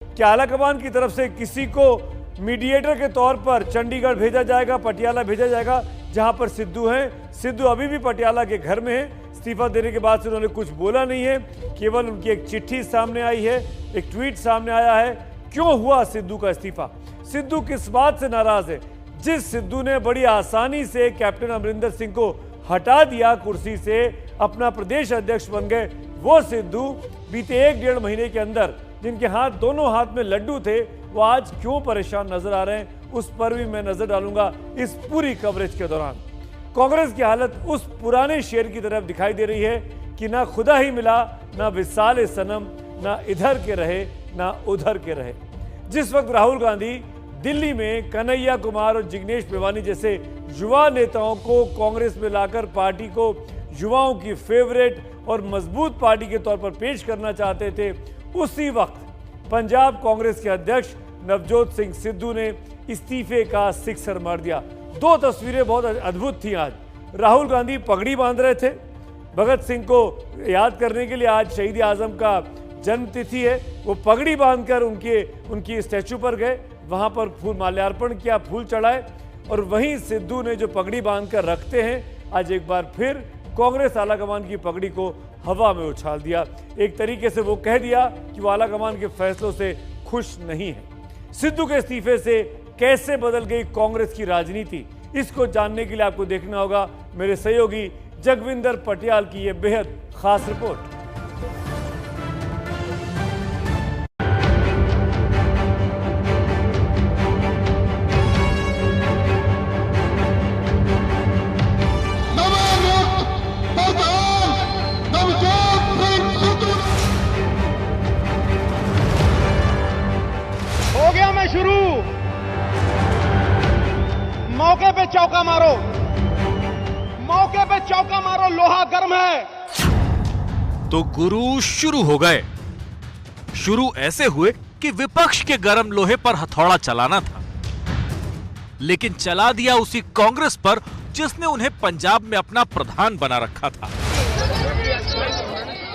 कि आलाकमान की तरफ से किसी को मीडिएटर के तौर पर चंडीगढ़ भेजा जाएगा, पटियाला भेजा जाएगा, जहां पर सिद्धू हैं। सिद्धू अभी भी पटियाला के घर में हैं। इस्तीफा देने के बाद से उन्होंने कुछ बोला नहीं है, केवल उनकी एक चिट्ठी सामने आई है, एक ट्वीट सामने आया है। क्यों हुआ सिद्धू का इस्तीफा? सिद्धू किस बात से नाराज है? जिस सिद्धू ने बड़ी आसानी से कैप्टन अमरिंदर सिंह को हटा दिया कुर्सी से, अपना प्रदेश अध्यक्ष बन गए, वो सिद्धू बीते 1-1.5 महीने के अंदर जिनके दोनों हाथ में लड्डू थे, वो आज क्यों परेशान नजर आ रहे हैं, उस पर भी मैं नजर डालूंगा इस पूरी कवरेज के दौरान। कांग्रेस की हालत उस पुराने शेर की तरफ दिखाई दे रही है कि ना खुदा ही मिला, ना विसाल सनम, ना इधर के रहे ना उधर के रहे। जिस वक्त राहुल गांधी दिल्ली में कन्हैया कुमार और जिग्नेश मेवानी जैसे युवा नेताओं को कांग्रेस में लाकर पार्टी को युवाओं की फेवरेट और मजबूत पार्टी के तौर पर पेश करना चाहते थे, उसी वक्त पंजाब कांग्रेस के अध्यक्ष नवजोत सिंह सिद्धू ने इस्तीफे का सिक्सर मार दिया। 2 तस्वीरें बहुत अद्भुत थी। आज राहुल गांधी पगड़ी बांध रहे थे, भगत सिंह को याद करने के लिए आज शहीद आजम का जन्म तिथि है, वो पगड़ी बांधकर उनकी स्टैचू पर गए, वहां पर फूल माल्यार्पण किया, फूल चढ़ाए। और वहीं सिद्धू ने जो पगड़ी बांधकर रखते हैं, आज एक बार फिर कांग्रेस आलाकमान की पगड़ी को हवा में उछाल दिया। एक तरीके से वो कह दिया कि वो आलाकमान के फैसलों से खुश नहीं है। सिद्धू के इस्तीफे से कैसे बदल गई कांग्रेस की राजनीति, इसको जानने के लिए आपको देखना होगा मेरे सहयोगी जगविंदर पटियाल की यह बेहद खास रिपोर्ट। हो गया मैं शुरू, मौके पे चौका मारो, मौके पे चौका मारो, लोहा गर्म है। तो गुरु शुरू हो गए। शुरू ऐसे हुए कि विपक्ष के गर्म लोहे पर हथौड़ा चलाना था, लेकिन चला दिया उसी कांग्रेस पर जिसने उन्हें पंजाब में अपना प्रधान बना रखा था।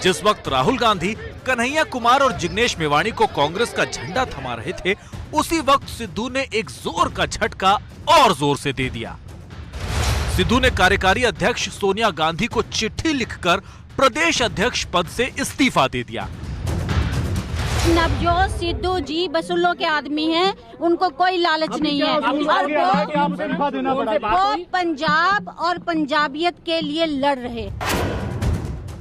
जिस वक्त राहुल गांधी कन्हैया कुमार और जिग्नेश मेवानी को कांग्रेस का झंडा थमा रहे थे, उसी वक्त सिद्धू ने एक जोर का झटका और जोर से दे दिया। सिद्धू ने कार्यकारी अध्यक्ष सोनिया गांधी को चिट्ठी लिखकर प्रदेश अध्यक्ष पद से इस्तीफा दे दिया। नवजोत सिद्धू जी वसूलों के आदमी हैं, उनको कोई लालच नहीं है और वो पंजाब और पंजाबियत के लिए लड़ रहे।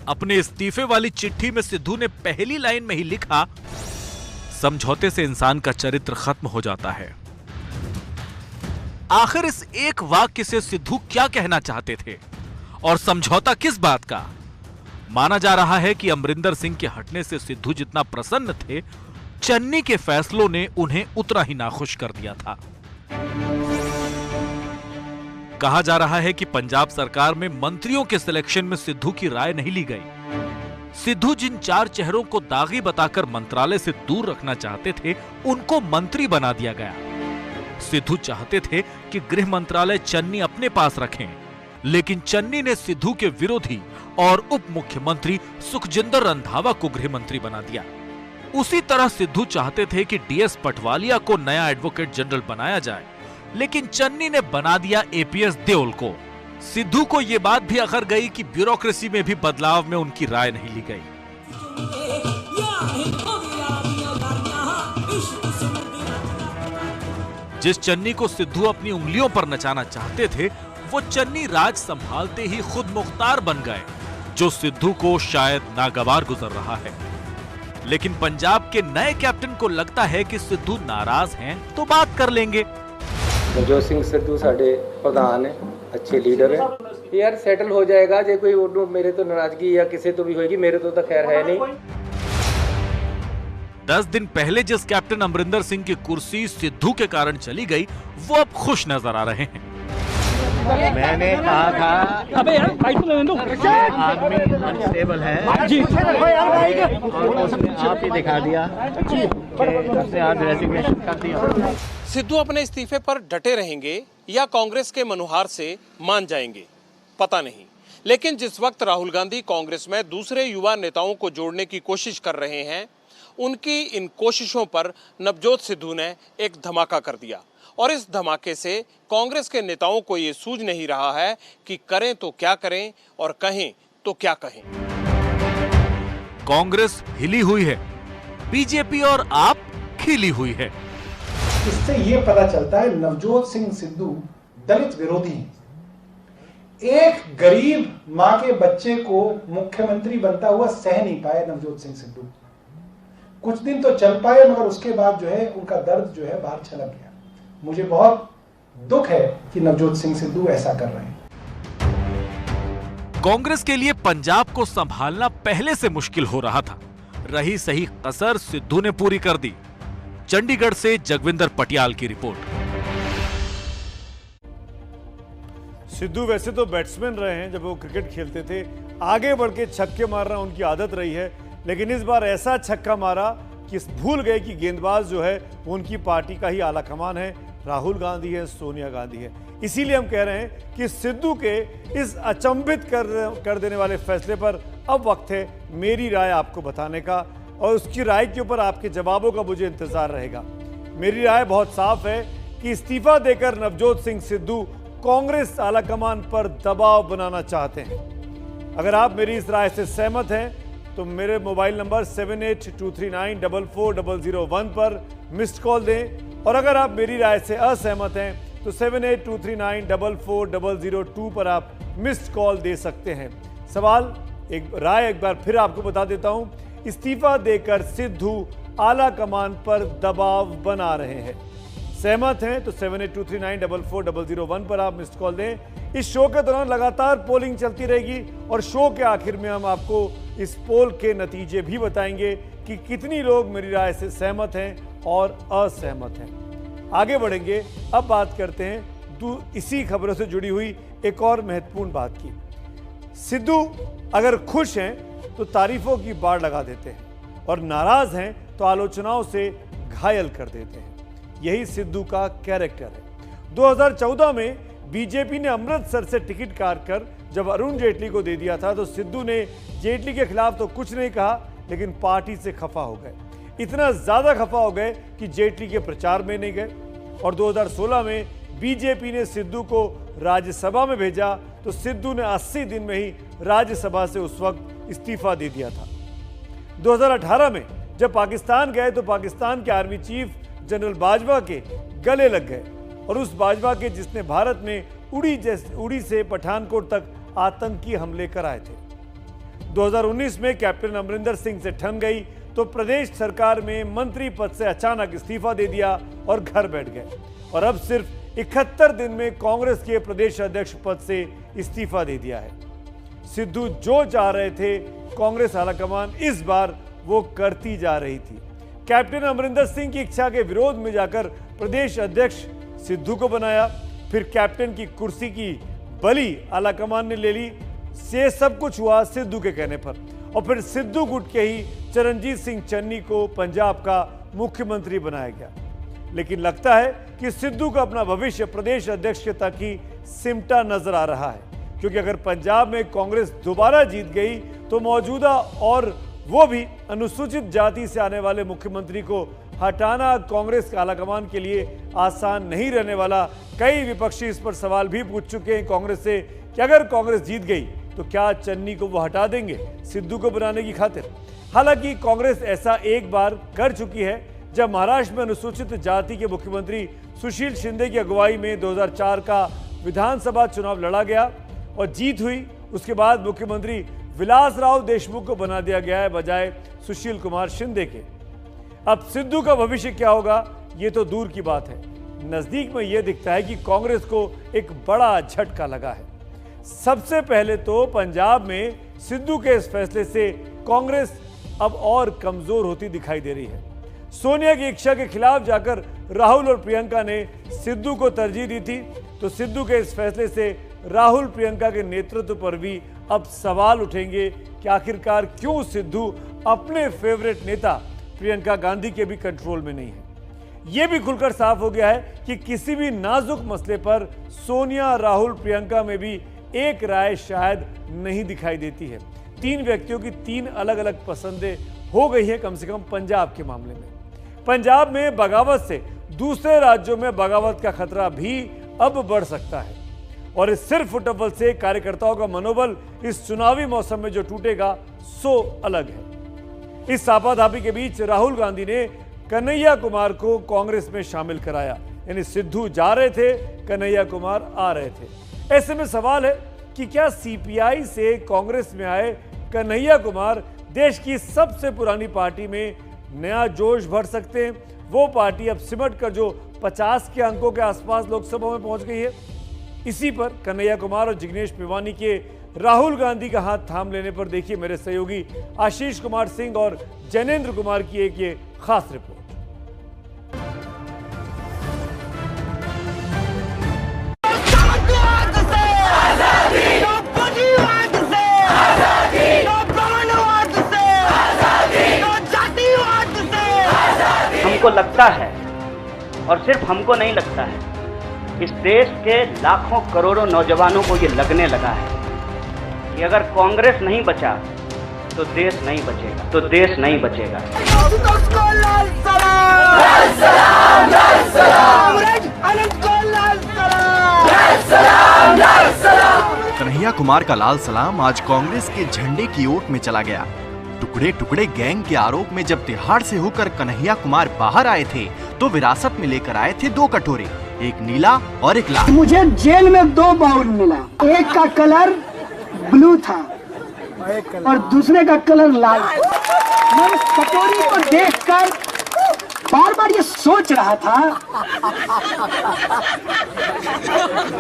अपने इस्तीफे वाली चिट्ठी में सिद्धू ने पहली लाइन में ही लिखा, समझौते से इंसान का चरित्र खत्म हो जाता है। आखिर इस एक वाक्य से सिद्धू क्या कहना चाहते थे और समझौता किस बात का? माना जा रहा है कि अमरिंदर सिंह के हटने से सिद्धू जितना प्रसन्न थे, चन्नी के फैसलों ने उन्हें उतना ही नाखुश कर दिया था। कहा जा रहा है कि पंजाब सरकार में मंत्रियों के सिलेक्शन में सिद्धू की राय नहीं ली गई। सिद्धू जिन 4 चेहरों को दागी बताकर मंत्रालय से दूर रखना चाहते थे, उनको मंत्री बना दिया गया। सिद्धू चाहते थे कि गृह मंत्रालय चन्नी अपने पास रखें, लेकिन चन्नी ने सिद्धू के विरोधी और उप मुख्यमंत्री सुखजिंदर रंधावा को गृह मंत्री बना दिया। उसी तरह सिद्धू चाहते थे कि डीएस पटवालिया को नया एडवोकेट जनरल बनाया जाए, लेकिन चन्नी ने बना दिया एपीएस देओल को। सिद्धू को यह बात भी अखर गई कि ब्यूरोक्रेसी में भी बदलाव में उनकी राय नहीं ली गई। जिस चन्नी को सिद्धू अपनी उंगलियों पर नचाना चाहते थे, वो चन्नी राज संभालते ही खुद मुख्तार बन गए, जो सिद्धू को शायद नागवार गुजर रहा है। लेकिन पंजाब के नए कैप्टन को लगता है कि सिद्धू नाराज हैं तो बात कर लेंगे। नवजोत सिंह सिद्धू साडे प्रधान है, अच्छे लीडर है, यार सेटल हो जाएगा। जे कोई उन्हों मेरे तो नाराजगी या किसी तो भी होगी, मेरे तो खैर है नहीं। 10 दिन पहले जिस कैप्टन अमरिंदर सिंह की कुर्सी सिद्धू के कारण चली गई, वो अब खुश नजर आ रहे हैं। मैंने कहा था अबे यार आदमी अनस्टेबल है जी, और उसने आप ही दिखा दिया कि उसने आज रेजिग्नेशन कर दिया। सिद्धू अपने इस्तीफे पर डटे रहेंगे या कांग्रेस के मनुहार से मान जाएंगे, पता नहीं। लेकिन जिस वक्त राहुल गांधी कांग्रेस में दूसरे युवा नेताओं को जोड़ने की कोशिश कर रहे हैं उनकी इन कोशिशों पर नवजोत सिद्धू ने एक धमाका कर दिया और इस धमाके से कांग्रेस के नेताओं को ये सूझ नहीं रहा है कि करें तो क्या करें और कहें तो क्या कहें। कांग्रेस हिली हुई है, बीजेपी और आप खिली हुई है। इससे ये पता चलता है नवजोत सिंह सिद्धू दलित विरोधी हैं। एक गरीब मां के बच्चे को मुख्यमंत्री बनता हुआ सह नहीं पाए नवजोत सिंह सिद्धू। कुछ दिन तो चल पाए मगर उसके बाद जो है उनका दर्द जो है बाहर छलक गया। मुझे बहुत दुख है कि नवजोत सिंह सिद्धू ऐसा कर रहे हैं। कांग्रेस के लिए पंजाब को संभालना पहले से मुश्किल हो रहा था, रही सही कसर सिद्धू ने पूरी कर दी। चंडीगढ़ से जगविंदर पटियाल की रिपोर्ट। सिद्धू वैसे तो बैट्समैन रहे हैं, जब वो क्रिकेट खेलते थे आगे बढ़ के छक्के मारना उनकी आदत रही है, लेकिन इस बार ऐसा छक्का मारा कि भूल गए कि गेंदबाज जो है वो उनकी पार्टी का ही आला कमान है, राहुल गांधी है, सोनिया गांधी है। इसीलिए हम कह रहे हैं कि सिद्धू के इस अचंभित कर देने वाले फैसले पर अब वक्त है मेरी राय आपको बताने का, और उसकी राय के ऊपर आपके जवाबों का मुझे इंतजार रहेगा। मेरी राय बहुत साफ है कि इस्तीफा देकर नवजोत सिंह सिद्धू कांग्रेस आलाकमान पर दबाव बनाना चाहते हैं। अगर आप मेरी इस राय से सहमत हैं तो मेरे मोबाइल नंबर 7823944001 पर मिस्ड कॉल दें, और अगर आप मेरी राय से असहमत हैं तो 7823944002 पर आप मिस्ड कॉल दे सकते हैं। सवाल एक बार फिर आपको बता देता हूं, इस्तीफा देकर सिद्धू आला कमान पर दबाव बना रहे हैं। सहमत हैं तो 7823944001 पर आप मिस्ड कॉल दें। इस शो के दौरान लगातार पोलिंग चलती रहेगी और शो के आखिर में हम आपको इस पोल के नतीजे भी बताएंगे कि कितनी लोग मेरी राय से सहमत हैं और असहमत हैं। आगे बढ़ेंगे, अब बात करते हैं इसी खबरों से जुड़ी हुई एक और महत्वपूर्ण बात की। सिद्धू अगर खुश हैं तो तारीफों की बाढ़ लगा देते हैं और नाराज हैं तो आलोचनाओं से घायल कर देते हैं। यही सिद्धू का कैरेक्टर है। 2014 में बीजेपी ने अमृतसर से टिकट काट कर जब अरुण जेटली को दे दिया था तो सिद्धू ने जेटली के खिलाफ तो कुछ नहीं कहा, लेकिन पार्टी से खफा हो गए। इतना ज्यादा खफा हो गए कि जेटली के प्रचार में नहीं गए, और 2016 में बीजेपी ने सिद्धू को राज्यसभा में भेजा तो सिद्धू ने 80 दिन में ही राज्यसभा से उस वक्त इस्तीफा दे दिया था। 2018 में जब पाकिस्तान गए तो पाकिस्तान के आर्मी चीफ जनरल बाजवा के गले लग गए, और उस बाजवा के जिसने भारत में उड़ी से पठानकोट तक आतंकी हमले कराए थे। 2019 में कैप्टन अमरिंदर सिंह से ठन गई तो प्रदेश सरकार में मंत्री पद से अचानक इस्तीफा दे दिया और घर बैठ गए, और अब सिर्फ 71 दिन में कांग्रेस के प्रदेश अध्यक्ष पद से इस्तीफा दे दिया है। सिद्धू जो चाह रहे थे कांग्रेस आलाकमान इस बार वो करती जा रही थी। कैप्टन अमरिंदर सिंह की इच्छा के विरोध में जाकर प्रदेश अध्यक्ष सिद्धू को बनाया, फिर कैप्टन की कुर्सी की बलि आलाकमान ने ले ली। से सब कुछ हुआ सिद्धू के कहने पर, और फिर सिद्धू गुट के ही चरणजीत सिंह चन्नी को पंजाब का मुख्यमंत्री बनाया गया। लेकिन लगता है कि सिद्धू का अपना भविष्य प्रदेश अध्यक्ष के तक ही सिमटा नजर आ रहा है, क्योंकि अगर पंजाब में कांग्रेस दोबारा जीत गई तो मौजूदा और वो भी अनुसूचित जाति से आने वाले मुख्यमंत्री को हटाना कांग्रेस के आलाकमान के लिए आसान नहीं रहने वाला। कई विपक्षी इस पर सवाल भी पूछ चुके हैं कांग्रेस से कि अगर कांग्रेस जीत गई तो क्या चन्नी को वो हटा देंगे सिद्धू को बनाने की खातिर। हालांकि कांग्रेस ऐसा एक बार कर चुकी है, जब महाराष्ट्र में अनुसूचित जाति के मुख्यमंत्री सुशील शिंदे की अगुवाई में 2004 का विधानसभा चुनाव लड़ा गया और जीत हुई। उसके बाद मुख्यमंत्री विलासराव देशमुख को बना दिया गया है बजाय सुशील कुमार शिंदे के। अब सिद्धू का भविष्य क्या होगा ये तो दूर की बात है, नजदीक में यह दिखता है कि कांग्रेस को एक बड़ा झटका लगा है। सबसे पहले तो पंजाब में सिद्धू के इस फैसले से कांग्रेस अब और कमजोर होती दिखाई दे रही है। सोनिया की इच्छा के खिलाफ जाकर राहुल और प्रियंका ने सिद्धू को तरजीह दी थी, तो सिद्धू के इस फैसले से राहुल प्रियंका के नेतृत्व पर भी अब सवाल उठेंगे कि आखिरकार क्यों सिद्धू अपने फेवरेट नेता प्रियंका गांधी के भी कंट्रोल में नहीं है। यह भी खुलकर साफ हो गया है कि किसी भी नाजुक मसले पर सोनिया, राहुल, प्रियंका में भी एक राय शायद नहीं दिखाई देती है। तीन व्यक्तियों की तीन अलग अलग पसंदें हो गई है, कम से कम पंजाब के मामले में। पंजाब में बगावत से दूसरे राज्यों में बगावत का खतरा भी अब बढ़ सकता है और इस सिर्फ फुटबॉल से कार्यकर्ताओं का मनोबल इस चुनावी मौसम में जो टूटेगा सो अलग है। इस सापाधापी के बीच राहुल गांधी ने कन्हैया कुमार को कांग्रेस में शामिल कराया, यानी सिद्धू जा रहे थे, कन्हैया कुमार आ रहे थे। ऐसे में सवाल है कि क्या सीपीआई से कांग्रेस में आए कन्हैया कुमार देश की सबसे पुरानी पार्टी में नया जोश भर सकते हैं? वो पार्टी अब सिमट कर जो 50 के अंकों के आसपास लोकसभा में पहुंच गई है। इसी पर कन्हैया कुमार और जिग्नेश मेवानी के राहुल गांधी का हाथ थाम लेने पर देखिए मेरे सहयोगी आशीष कुमार सिंह और जैनेन्द्र कुमार की एक ये खास रिपोर्ट। हमको लगता है, और सिर्फ हमको नहीं लगता है, इस देश के लाखों करोड़ों नौजवानों को ये लगने लगा है कि अगर कांग्रेस नहीं बचा तो देश नहीं बचेगा, तो देश नहीं बचेगा। कन्हैया कुमार का लाल सलाम आज कांग्रेस के झंडे की ओट में चला गया। टुकड़े टुकड़े गैंग के आरोप में जब तिहाड़ से होकर कन्हैया कुमार बाहर आए थे तो विरासत में लेकर आए थे 2 कटोरे, एक नीला और एक लाल। मुझे जेल में 2 बाउल मिला, एक का कलर ब्लू था और दूसरे का कलर लाल। मैं इस कटोरी को देखकर बार बार ये सोच रहा था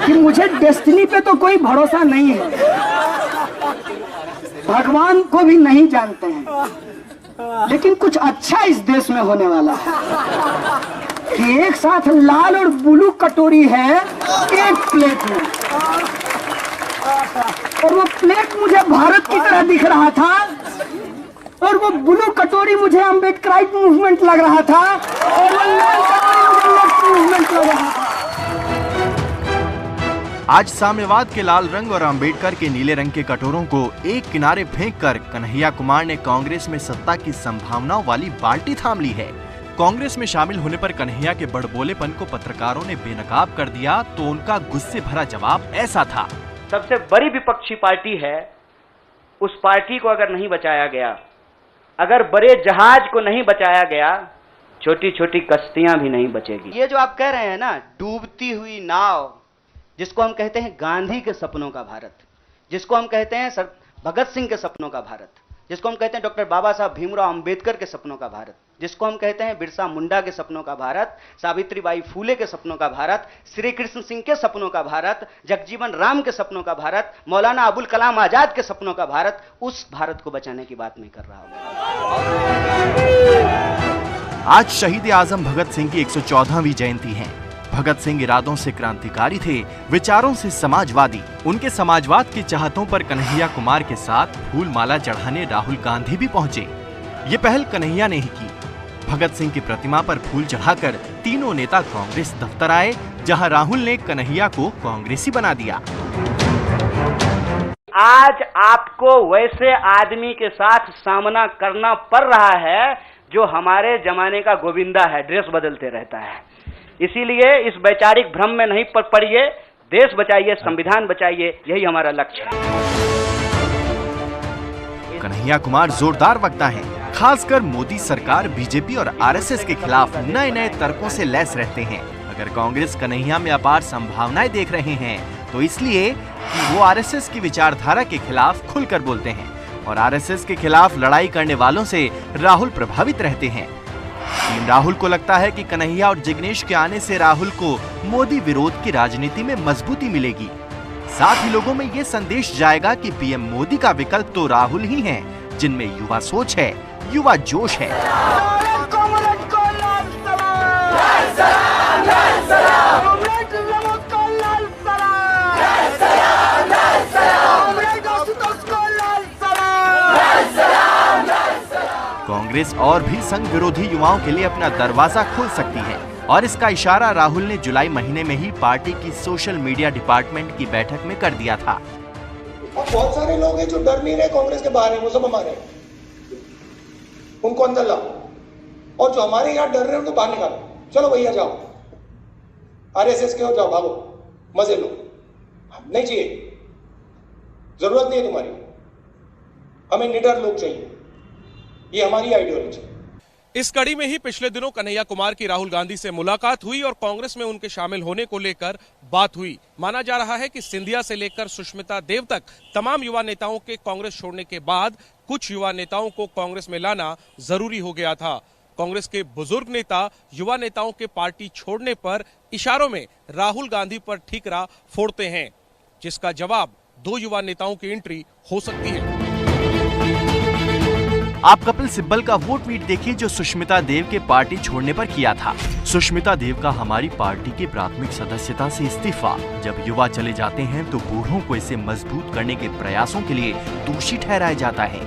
कि मुझे डेस्टिनी पे तो कोई भरोसा नहीं है, भगवान को भी नहीं जानते हैं, लेकिन कुछ अच्छा इस देश में होने वाला है कि एक साथ लाल और ब्लू कटोरी है एक प्लेट में, और वो प्लेट मुझे भारत की तरह दिख रहा था और वो ब्लू कटोरी मुझे अम्बेडकराइट मूवमेंट लग रहा था और वो लाल कटोरी मुझे लेफ्ट मूवमेंट लग रहा था। आज साम्यवाद के लाल रंग और अंबेडकर के नीले रंग के कटोरों को एक किनारे फेंककर कन्हैया कुमार ने कांग्रेस में सत्ता की संभावनाओं वाली बाल्टी थाम ली है। कांग्रेस में शामिल होने पर कन्हैया के बड़बोलेपन को पत्रकारों ने बेनकाब कर दिया तो उनका गुस्से भरा जवाब ऐसा था। सबसे बड़ी विपक्षी पार्टी है, उस पार्टी को अगर नहीं बचाया गया, अगर बड़े जहाज को नहीं बचाया गया, छोटी छोटी कश्तियां भी नहीं बचेगी। ये जो आप कह रहे हैं ना, डूबती हुई नाव, जिसको हम कहते हैं गांधी के सपनों का भारत, जिसको हम कहते हैं सर भगत सिंह के सपनों का भारत, जिसको हम कहते हैं डॉक्टर बाबा साहब भीमराव अंबेडकर के सपनों का भारत, जिसको हम कहते हैं बिरसा मुंडा के सपनों का भारत, सावित्रीबाई फूले के सपनों का भारत, श्री कृष्ण सिंह के सपनों का भारत, जगजीवन राम के सपनों का भारत, मौलाना अबुल कलाम आजाद के सपनों का भारत, उस भारत को बचाने की बात नहीं कर रहा हूं। आज शहीद आजम भगत सिंह की 114वीं जयंती है। भगत सिंह इरादों से क्रांतिकारी थे, विचारों से समाजवादी। उनके समाजवाद की चाहतों पर कन्हैया कुमार के साथ फूल माला चढ़ाने राहुल गांधी भी पहुंचे। ये पहल कन्हैया ने ही की। भगत सिंह की प्रतिमा पर फूल चढ़ाकर तीनों नेता कांग्रेस दफ्तर आए, जहां राहुल ने कन्हैया को कांग्रेसी बना दिया। आज आपको वैसे आदमी के साथ सामना करना पड़ रहा है जो हमारे जमाने का गोविंदा है, ड्रेस बदलते रहता है। इसीलिए इस वैचारिक भ्रम में नहीं पड़िए, देश बचाइए, संविधान बचाइए, यही हमारा लक्ष्य है। कन्हैया कुमार जोरदार वक्ता है, खासकर मोदी सरकार, बीजेपी और आरएसएस के खिलाफ नए नए तर्कों से लैस रहते हैं। अगर कांग्रेस कन्हैया में अपार संभावनाएं देख रहे हैं तो इसलिए कि वो आरएसएस की विचारधारा के खिलाफ खुलकर बोलते हैं और आरएसएस के खिलाफ लड़ाई करने वालों से राहुल प्रभावित रहते हैं। टीम राहुल को लगता है कि कन्हैया और जिग्नेश के आने से राहुल को मोदी विरोध की राजनीति में मजबूती मिलेगी। साथ ही लोगों में ये संदेश जाएगा कि पीएम मोदी का विकल्प तो राहुल ही हैं, जिनमें युवा सोच है, युवा जोश है। कांग्रेस और भी संघ विरोधी युवाओं के लिए अपना दरवाजा खोल सकती है और इसका इशारा राहुल ने जुलाई महीने में ही पार्टी की सोशल मीडिया डिपार्टमेंट की बैठक में कर दिया था। और बहुत सारे लोग हैं जो डर नहीं रहे कांग्रेस के बारे में, वो सब हमारे। उनको अंदर लाओ, और जो हमारे यहाँ डर रहे हैं उनको बाहर निकालो। चलो भैया जाओ, आरएसएस के हो, जाओ, भागो, मजे लो, नहीं चाहिए, जरूरत नहीं है तुम्हारी, हमें निडर लोग चाहिए, ये हमारी आइडियोलॉजी है। इस कड़ी में ही पिछले दिनों कन्हैया कुमार की राहुल गांधी से मुलाकात हुई और कांग्रेस में उनके शामिल होने को लेकर बात हुई। माना जा रहा है कि सिंधिया से लेकर सुष्मिता देव तक तमाम युवा नेताओं के कांग्रेस छोड़ने के बाद कुछ युवा नेताओं को कांग्रेस में लाना जरूरी हो गया था। कांग्रेस के बुजुर्ग नेता युवा नेताओं के पार्टी छोड़ने पर इशारों में राहुल गांधी पर ठीकरा फोड़ते हैं, जिसका जवाब 2 युवा नेताओं की एंट्री हो सकती है। आप कपिल सिब्बल का वो ट्वीट देखिए जो सुष्मिता देव के पार्टी छोड़ने पर किया था। सुष्मिता देव का हमारी पार्टी की प्राथमिक सदस्यता से इस्तीफा। जब युवा चले जाते हैं तो बूढ़ों को इसे मजबूत करने के प्रयासों के लिए दोषी ठहराया जाता है।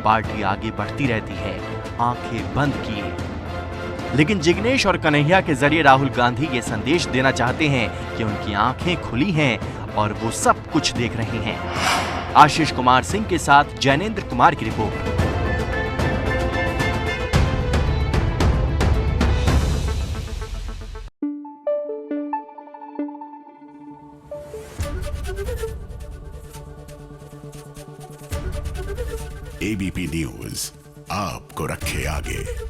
पार्टी आगे बढ़ती रहती है, आंखें बंद किए। लेकिन जिग्नेश और कन्हैया के जरिए राहुल गांधी ये संदेश देना चाहते हैं कि उनकी आंखें खुली हैं और वो सब कुछ देख रहे हैं। आशीष कुमार सिंह के साथ जैनेन्द्र कुमार की रिपोर्ट। एबीपी न्यूज आपको रखे आगे।